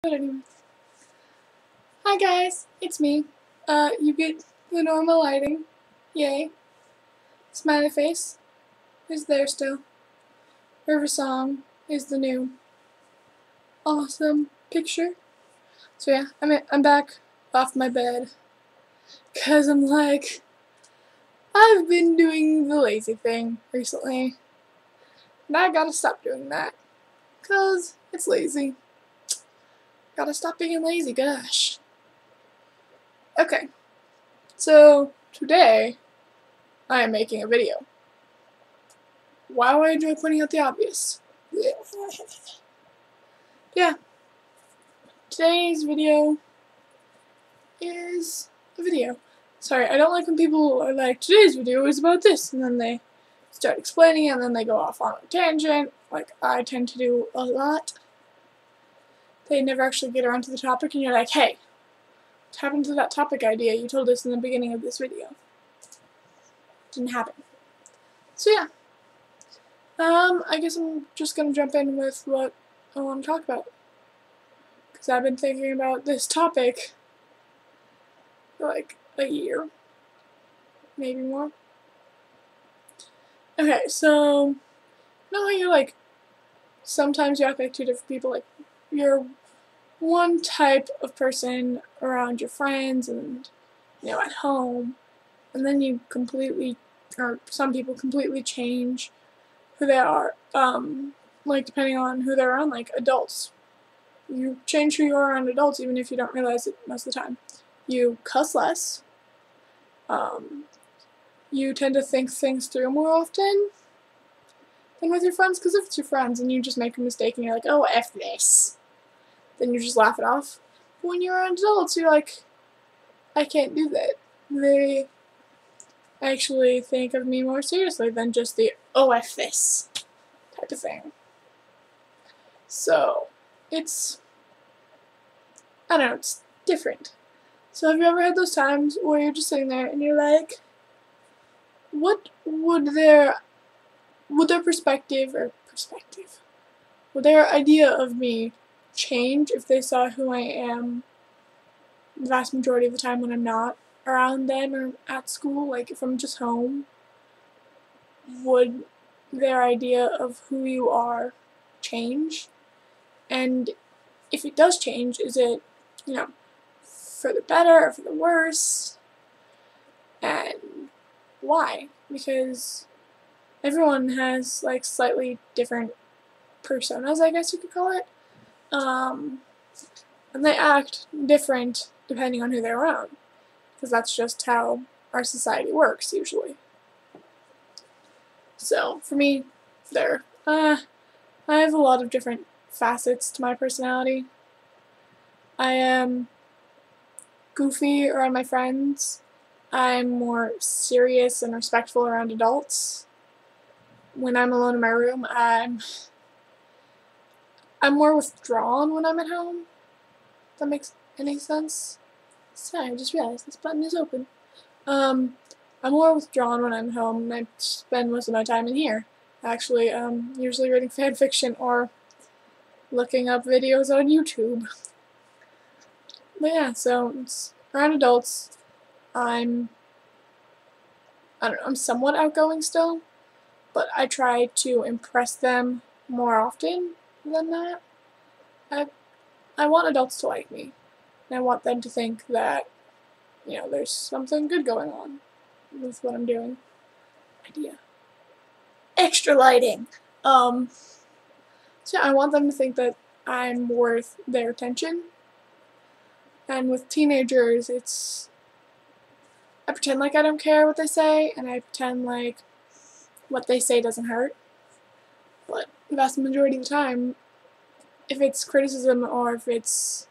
But anyway. Hi guys, it's me. You get the normal lighting. Yay. Smiley face is there still. River Song is the new awesome picture. So yeah, I'm back off my bed. Cause I'm like, I've been doing the lazy thing recently. And I gotta stop doing that. Cause it's lazy. Gotta stop being lazy, gosh. Okay, so today I am making a video. Why do I enjoy pointing out the obvious? Yeah. Today's video is a video. Sorry, I don't like when people are like, today's video is about this, and then they start explaining it, and then they go off on a tangent, like I tend to do a lot. They never actually get around to the topic, and you're like, hey, what happened to that topic idea you told us in the beginning of this video? Didn't happen. So yeah. I guess I'm just gonna jump in with what I want to talk about. Because I've been thinking about this topic for like a year. Maybe more. Okay, so, you know how you're like, sometimes you act like two different people, like, you're one type of person around your friends and, you know, at home, and then you completely, or some people completely change who they are, like, depending on who they're around, like, adults. You change who you are around adults even if you don't realize it most of the time. You cuss less. You tend to think things through more often than with your friends, because if it's your friends and you just make a mistake and you're like, oh, F this, then you just laugh it off. But when you're around adults, you're like, I can't do that. They actually think of me more seriously than just the, oh, F this type of thing. So, it's, I don't know, it's different. So have you ever had those times where you're just sitting there and you're like, what would their perspective, would their idea of me change if they saw who I am the vast majority of the time when I'm not around them or at school? Like, if I'm just home, would their idea of who you are change? And if it does change, is it, you know, for the better or for the worse? And why? Because everyone has, like, slightly different personas, I guess you could call it. And they act different depending on who they're around, because that's just how our society works, usually. So, for me, I have a lot of different facets to my personality. I am goofy around my friends. I'm more serious and respectful around adults. When I'm alone in my room, I'm more withdrawn when I'm at home. If that makes any sense? Sorry, I just realized this button is open. I'm more withdrawn when I'm home, and I spend most of my time in here. Actually, usually reading fanfiction or looking up videos on YouTube. But yeah, so it's around adults, I don't know, I'm somewhat outgoing still, but I try to impress them more often than that. I want adults to like me, and I want them to think that, you know, there's something good going on with what I'm doing. Idea. Extra lighting! So yeah, I want them to think that I'm worth their attention. And with teenagers, I pretend like I don't care what they say, and I pretend like what they say doesn't hurt. But the vast majority of the time, if it's criticism or if it's,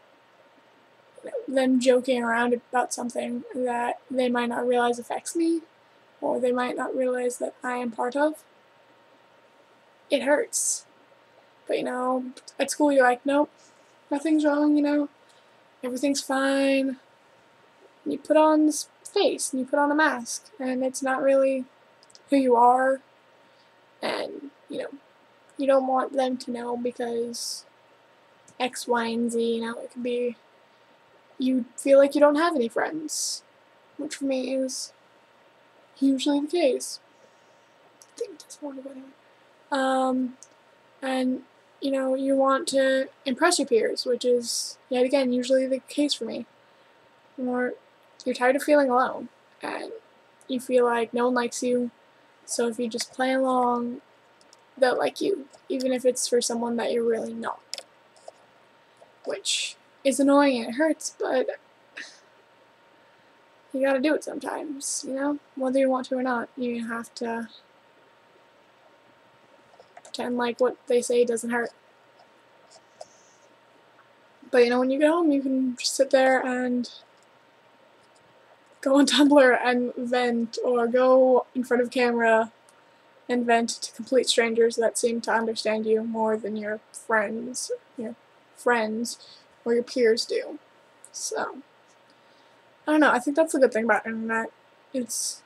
you know, them joking around about something that they might not realize affects me, or they might not realize that I am part of, it hurts. But, you know, at school you're like, nope, nothing's wrong, you know, everything's fine. And you put on this face, and you put on a mask, and it's not really who you are, and, you know, you don't want them to know because X, Y, and Z. You know, it could be you feel like you don't have any friends, which for me is usually the case. I think that's more about it. And you know, you want to impress your peers, which is yet again usually the case for me. Or you're tired of feeling alone, and you feel like no one likes you. So if you just play along, they'll like you, even if it's for someone that you're really not. Which is annoying and it hurts, but you gotta do it sometimes, you know? Whether you want to or not, you have to pretend like what they say doesn't hurt. But you know, when you get home, you can just sit there and go on Tumblr and vent, or go in front of camera and vent to complete strangers that seem to understand you more than your friends or your peers do. So, I don't know, I think that's a good thing about internet. It's,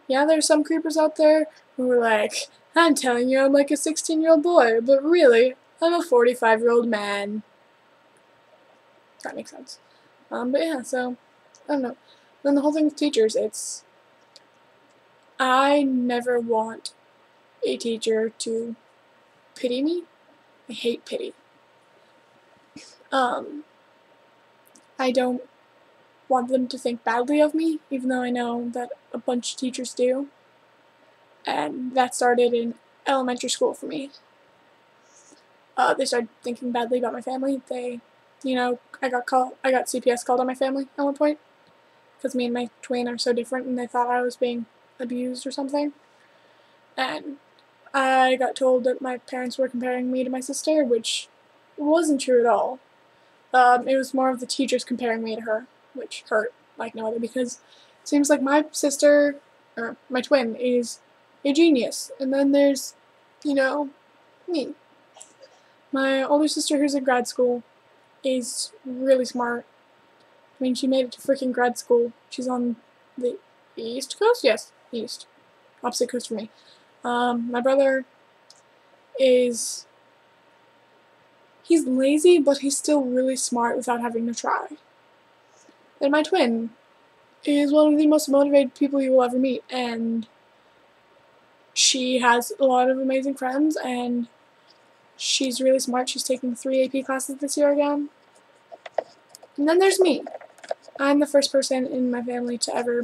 yeah, there's some creepers out there who are like, I'm telling you I'm like a 16-year-old boy, but really, I'm a 45-year-old man. That makes sense. But yeah, so, I don't know. Then the whole thing with teachers, it's, I never want a teacher to pity me. I hate pity. I don't want them to think badly of me, even though I know that a bunch of teachers do. And that started in elementary school for me. They started thinking badly about my family. They, you know, I got CPS called on my family at one point because me and my twin are so different, and they thought I was being abused or something. And I got told that my parents were comparing me to my sister, which wasn't true at all. It was more of the teachers comparing me to her, which hurt like no other, because it seems like my sister, or my twin, is a genius, and then there's, you know, me. My older sister, who's in grad school, is really smart. I mean, she made it to freaking grad school. She's on the East Coast? Yes, East. Opposite coast for me. My brother is, he's lazy, but he's still really smart without having to try. And my twin is one of the most motivated people you will ever meet, and she has a lot of amazing friends, and she's really smart. She's taking 3 AP classes this year again. And then there's me. I'm the first person in my family to ever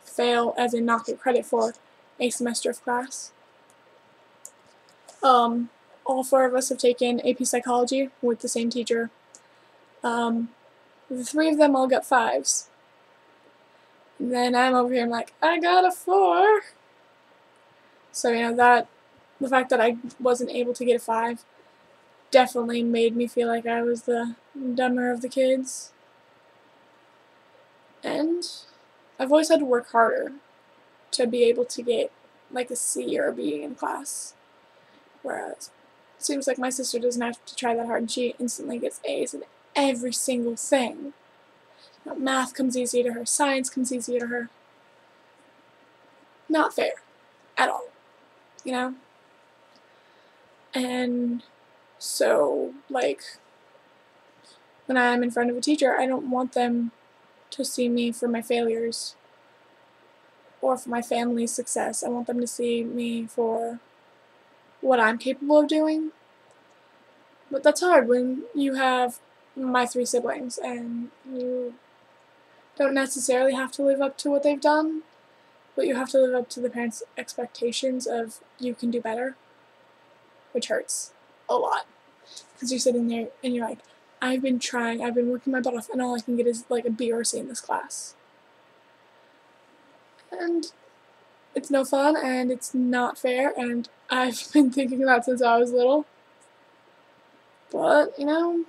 fail, as in not get credit for a semester of class. All 4 of us have taken AP Psychology with the same teacher. The 3 of them all got 5s. And then I'm over here, I'm like, I got a 4! So, you know, that, the fact that I wasn't able to get a 5 definitely made me feel like I was the dumber of the kids. And I've always had to work harder to be able to get like a C or a B in class. Whereas it seems like my sister doesn't have to try that hard, and she instantly gets A's in every single thing. You know, math comes easy to her, science comes easy to her. Not fair. At all. You know? And so, like, when I'm in front of a teacher, I don't want them to see me for my failures or for my family's success. I want them to see me for what I'm capable of doing. But that's hard when you have my 3 siblings and you don't necessarily have to live up to what they've done, but you have to live up to the parents' expectations of you can do better, which hurts a lot. Because you're sitting there and you're like, I've been trying, I've been working my butt off, and all I can get is like a B or a C in this class. And it's no fun, and it's not fair, and I've been thinking that since I was little. But, you know,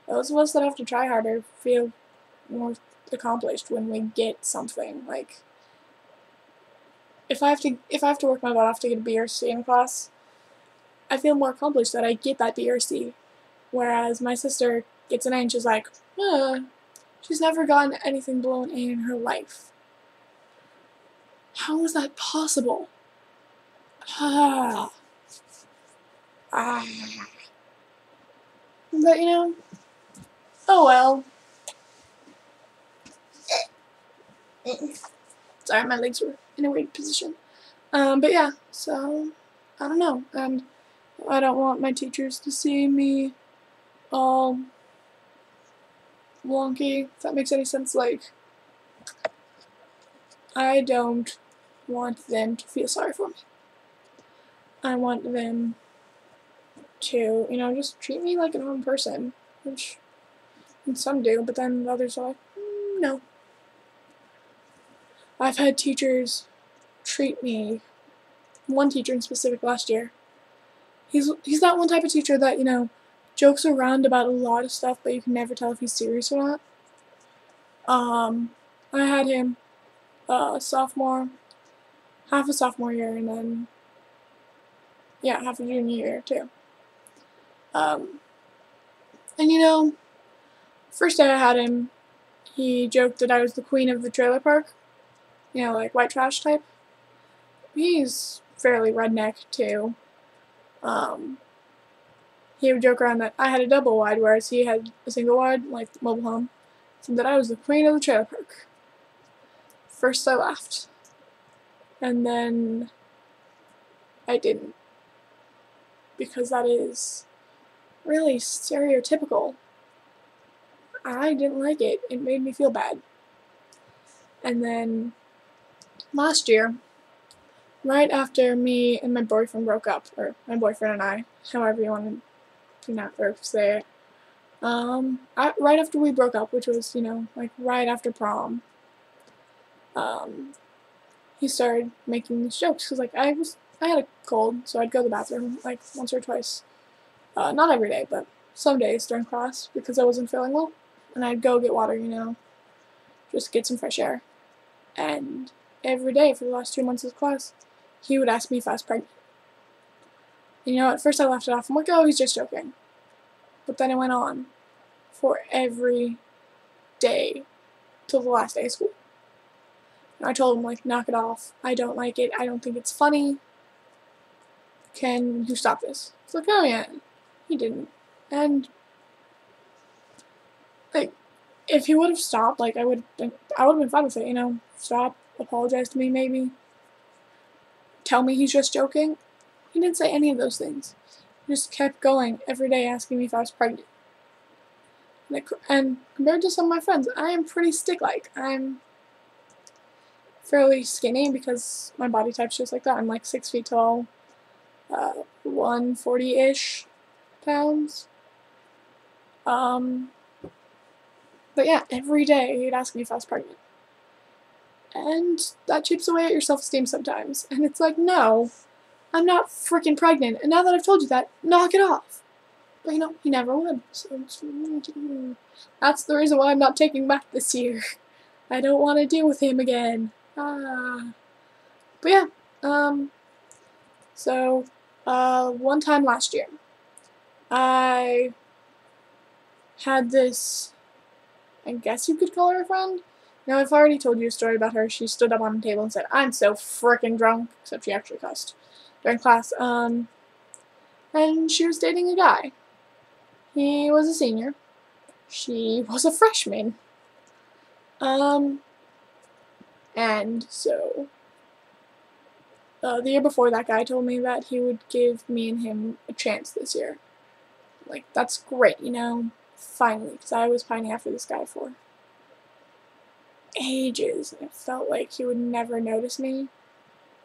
those of us that have to try harder feel more accomplished when we get something. Like, if I have to work my butt off to get a B or C in a class, I feel more accomplished that I get that B or C. Whereas my sister gets an A and she's like, she's never gotten anything below an A in her life. How is that possible? But, you know, oh well. Sorry, my legs were in a weird position. But yeah, so, I don't know. And I don't want my teachers to see me all wonky, if that makes any sense. Like, I don't want them to feel sorry for me. I want them to, you know, just treat me like a normal person, which some do, but then others are like, no. I've had teachers treat me, one teacher in specific last year, he's that one type of teacher that, you know, jokes around about a lot of stuff, but you can never tell if he's serious or not. I had him sophomore, half a sophomore year, and then, yeah, half a junior year, too. And you know, first day I had him, he joked that I was the queen of the trailer park. You know, like white trash type. He's fairly redneck, too. He would joke around that I had a double wide, whereas he had a single wide, like the mobile home. So that I was the queen of the trailer park. First I laughed. And then I didn't. Because that is really stereotypical. I didn't like it. It made me feel bad. And then last year, right after me and my boyfriend broke up, or my boyfriend and I, however you want to say it, right after we broke up, which was, you know, like right after prom, he started making these jokes, because like I had a cold, so I'd go to the bathroom like once or twice, not every day, but some days during class, because I wasn't feeling well, and I'd go get water, you know, just get some fresh air, and every day for the last 2 months of class, he would ask me if I was pregnant. And, you know, at first I laughed it off, I'm like, oh, he's just joking, but then it went on for every day till the last day of school. And I told him, like, knock it off. I don't like it. I don't think it's funny. Can you stop this? He's like, oh yeah. He didn't. And, like, if he would have stopped, like, I would have been fine with it, you know? Stop, apologize to me maybe, tell me he's just joking. He didn't say any of those things. He just kept going every day asking me if I was pregnant. And compared to some of my friends, I am pretty stick-like. I'm fairly skinny because my body type's just like that. I'm like 6 feet tall, 140-ish pounds. But yeah, every day he'd ask me if I was pregnant. And that chips away at your self-esteem sometimes. And it's like, no, I'm not freaking pregnant. And now that I've told you that, knock it off. But you know, he never would. So that's the reason why I'm not taking back this year. I don't want to deal with him again. But yeah, so, one time last year, I had this, I guess you could call her a friend. Now, I've already told you a story about her. She stood up on the table and said, I'm so frickin' drunk, except she actually cussed during class, and she was dating a guy. He was a senior. She was a freshman. And so, the year before, that guy told me that he would give me and him a chance this year. Like, that's great, you know? Finally, because I was pining after this guy for ages. I felt like he would never notice me.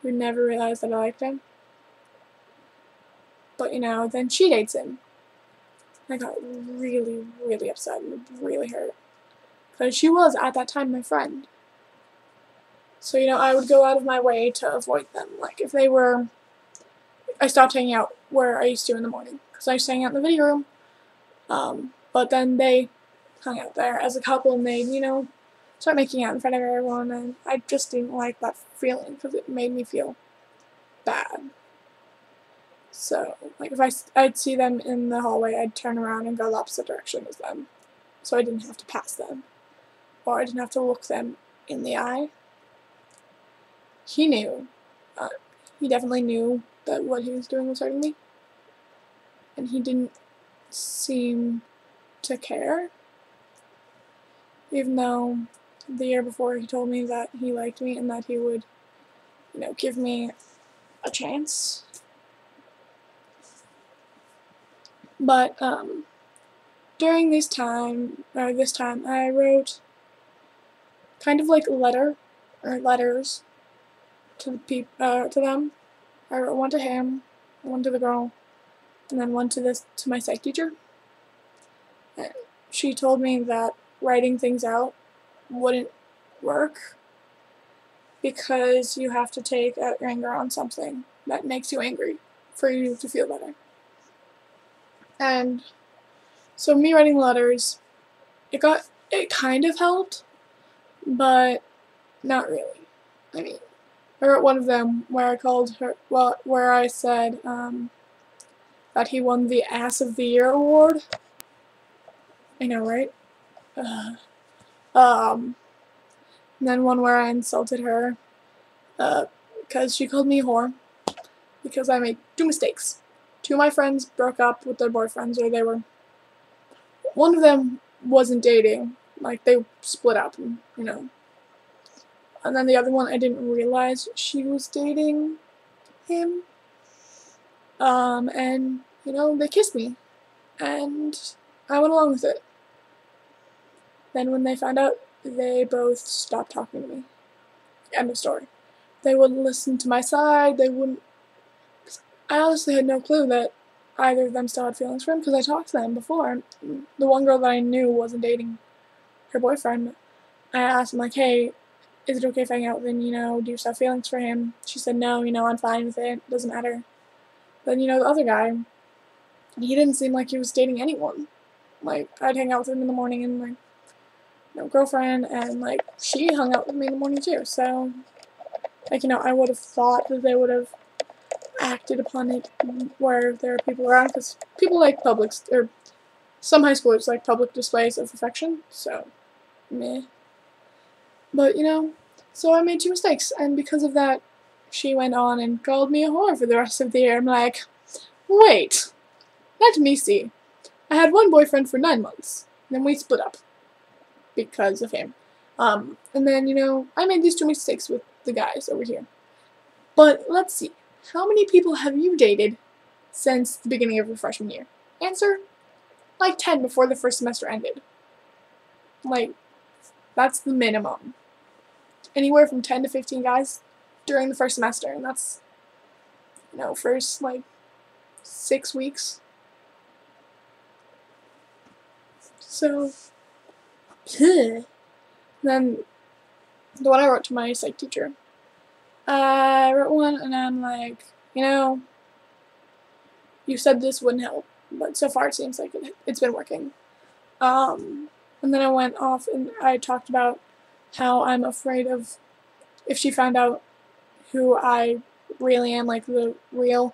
He would never realize that I liked him. But, you know, then she dates him. I got really, really upset and really hurt. Because she was, at that time, my friend. So, you know, I would go out of my way to avoid them. Like, if they were... I stopped hanging out where I used to in the morning. Because I used to hang out in the video room. But then they hung out there as a couple and they'd, you know, start making out in front of everyone. And I just didn't like that feeling because it made me feel bad. So, like, if I'd see them in the hallway, I'd turn around and go the opposite direction as them. So I didn't have to pass them. Or I didn't have to look them in the eye. He knew. He definitely knew that what he was doing was hurting me. And he didn't seem to care, even though the year before he told me that he liked me and that he would, give me a chance. But during this time, I wrote kind of like letters to them. I wrote one to him, one to the girl, and then one to my psych teacher. And she told me that writing things out wouldn't work because you have to take out your anger on something that makes you angry for you to feel better. And so me writing letters, it kind of helped, but not really. I mean, I wrote one of them where where I said that he won the Ass of the Year award. I know, right? And then one where I insulted her because she called me a whore because I made 2 mistakes. 2 of my friends broke up with their boyfriends, or one of them wasn't dating, like they split up, and then the other one I didn't realize she was dating him, and they kissed me, and I went along with it. Then when they found out, they both stopped talking to me. End of story. They wouldn't listen to my side, I honestly had no clue that either of them still had feelings for him, because I talked to them before. The one girl that I knew wasn't dating her boyfriend. I asked him, like, hey, is it okay if I hang out with him, do you still have feelings for him? She said, no, I'm fine with it, doesn't matter. Then, the other guy, he didn't seem like he was dating anyone. Like, I'd hang out with him in the morning, and, like, girlfriend, and, like, she hung out with me in the morning, too. So, like, I would have thought that they would have acted upon it where there are people around, because people like or some high schoolers like public displays of affection, so, meh. But, so I made 2 mistakes, and because of that, she went on and called me a whore for the rest of the year. I'm like, wait, let me see. I had one boyfriend for 9 months, then we split up because of him. And then, I made these 2 mistakes with the guys over here. But let's see, how many people have you dated since the beginning of your freshman year? Answer, like 10 before the first semester ended. Like, that's the minimum. Anywhere from 10 to 15 guys during the first semester, and that's, first, like, 6 weeks. So, then, the one I wrote to my psych teacher, I wrote one, and I'm like, you said this wouldn't help, but so far it seems like it's been working. And then I went off and I talked about how I'm afraid of, if she found out who I really am, like the real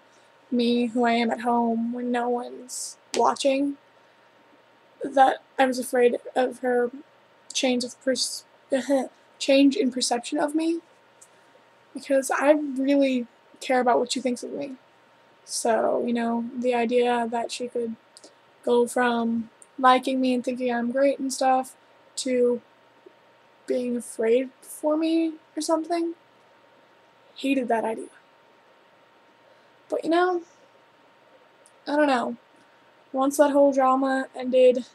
me, who I am at home when no one's watching, that I was afraid of her change in perception of me, because I really care about what she thinks of me. So, the idea that she could go from liking me and thinking I'm great and stuff to being afraid for me or something, hated that idea. But I don't know. Once that whole drama ended,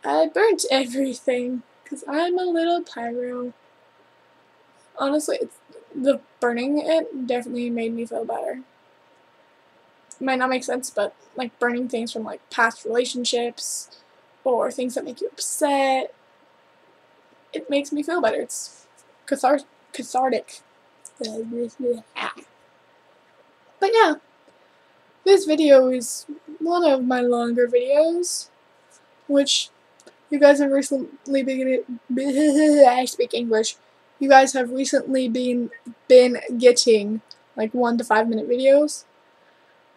I burnt everything, because I'm a little pyro. Honestly, the burning it definitely made me feel better. It might not make sense, but like burning things from like past relationships or things that make you upset, it makes me feel better. It's cathartic. But yeah, this video is one of my longer videos, which you guys have recently I speak English. You guys have recently been getting like 1 to 5 minute videos.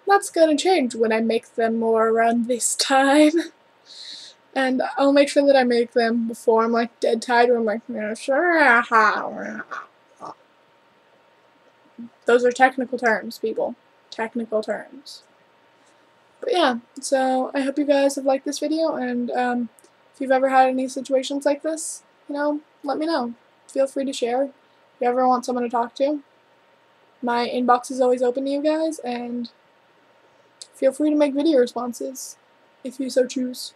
That's gonna change when I make them more around this time. And I'll make sure that I make them before I'm like dead tired, where I'm like, sure. Those are technical terms, people. Technical terms. But yeah, so I hope you guys have liked this video, and if you've ever had any situations like this, let me know. Feel free to share. If you ever want someone to talk to, my inbox is always open to you guys, and feel free to make video responses if you so choose.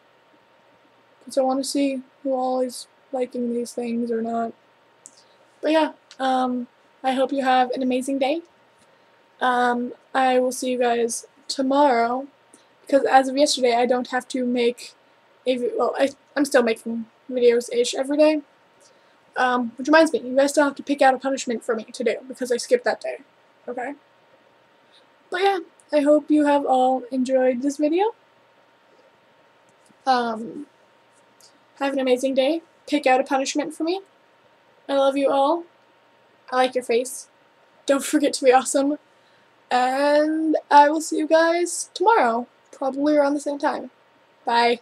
Because I want to see who all is liking these things or not. But yeah, I hope you have an amazing day. I will see you guys tomorrow, because as of yesterday, I don't have to make I'm still making videos-ish every day. Which reminds me, you guys still have to pick out a punishment for me to do, because I skipped that day. Okay? But yeah, I hope you have all enjoyed this video. Have an amazing day. Pick out a punishment for me. I love you all. I like your face. Don't forget to be awesome. And I will see you guys tomorrow, probably around the same time. Bye.